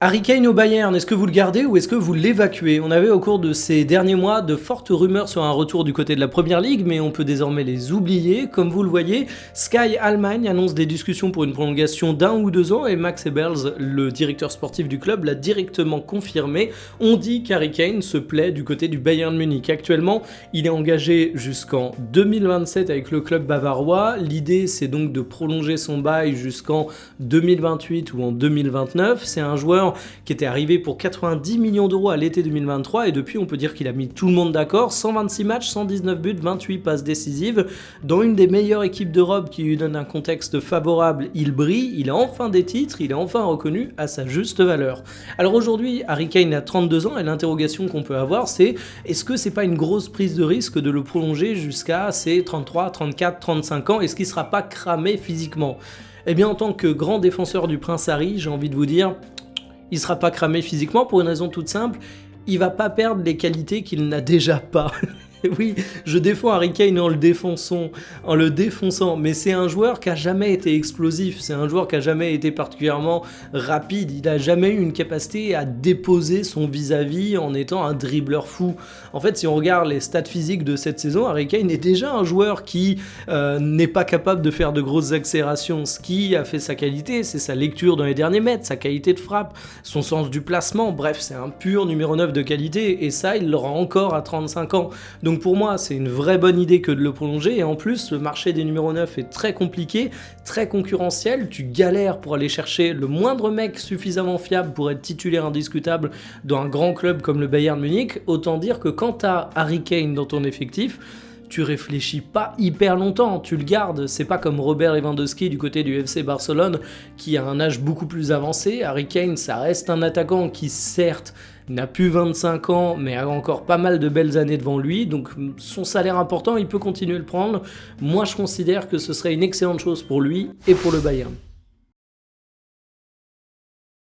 Harry Kane au Bayern, est-ce que vous le gardez ou est-ce que vous l'évacuez? On avait au cours de ces derniers mois de fortes rumeurs sur un retour du côté de la Première Ligue, mais on peut désormais les oublier. Comme vous le voyez, Sky Allemagne annonce des discussions pour une prolongation d'1 ou 2 ans et Max Eberls, le directeur sportif du club, l'a directement confirmé. On dit qu'Harry Kane se plaît du côté du Bayern Munich. Actuellement, il est engagé jusqu'en 2027 avec le club bavarois. L'idée, c'est donc de prolonger son bail jusqu'en 2028 ou en 2029. C'est un joueur qui était arrivé pour 90 millions d'euros à l'été 2023 et depuis on peut dire qu'il a mis tout le monde d'accord. 126 matchs, 119 buts, 28 passes décisives. Dans une des meilleures équipes d'Europe qui lui donne un contexte favorable, il brille, il a enfin des titres, il est enfin reconnu à sa juste valeur. Alors aujourd'hui, Harry Kane a 32 ans et l'interrogation qu'on peut avoir c'est est-ce que c'est pas une grosse prise de risque de le prolonger jusqu'à ses 33, 34, 35 ans? Est-ce qu'il sera pas cramé physiquement? Eh bien en tant que grand défenseur du Prince Harry, j'ai envie de vous dire il sera pas cramé physiquement pour une raison toute simple, il va pas perdre les qualités qu'il n'a déjà pas. Oui, je défends Harry Kane en le défonçant, mais c'est un joueur qui a jamais été explosif, c'est un joueur qui a jamais été particulièrement rapide, il a jamais eu une capacité à déposer son vis-à-vis en étant un dribbleur fou. En fait, si on regarde les stats physiques de cette saison, Harry Kane est déjà un joueur qui n'est pas capable de faire de grosses accélérations. Ce qui a fait sa qualité, c'est sa lecture dans les derniers mètres, sa qualité de frappe, son sens du placement, bref, c'est un pur numéro 9 de qualité, et ça, il l'aura encore à 35 ans. Donc pour moi, c'est une vraie bonne idée que de le prolonger, et en plus, le marché des numéros 9 est très compliqué, très concurrentiel, tu galères pour aller chercher le moindre mec suffisamment fiable pour être titulaire indiscutable dans un grand club comme le Bayern Munich. Autant dire que quand t'as Harry Kane dans ton effectif, tu réfléchis pas hyper longtemps, tu le gardes. C'est pas comme Robert Lewandowski du côté du FC Barcelone qui a un âge beaucoup plus avancé. Harry Kane, ça reste un attaquant qui certes n'a plus 25 ans mais a encore pas mal de belles années devant lui, donc son salaire important, il peut continuer de le prendre. Moi je considère que ce serait une excellente chose pour lui et pour le Bayern.